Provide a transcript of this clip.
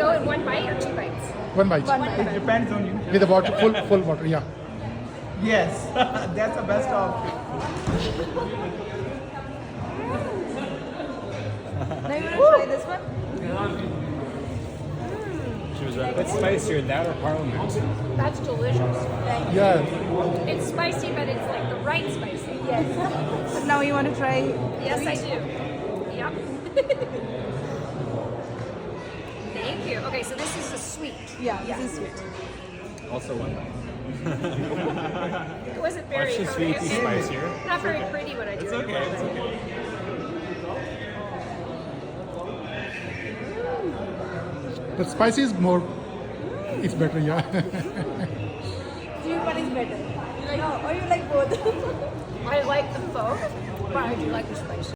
go in one bite or two bites? One bite. It depends on you. With the water, full water, yeah. Yes, that's the best option. Now you want to try this one? She was right. What's spicier, that or Parliament? That's delicious. Yeah. It's spicy, but it's like the right spicy. Yes. So now you want to try? Yes, I do. Yep. Thank you. Okay, so this is a sweet. Yeah, this is sweet. Also one. It wasn't very. Watch the sweet be spicier. Not very pretty when I do It's it. okay, it's okay. But spicy is more, it's better, yeah. Sweet one is better. No, or you like both? I like them both, but I do like the spicy.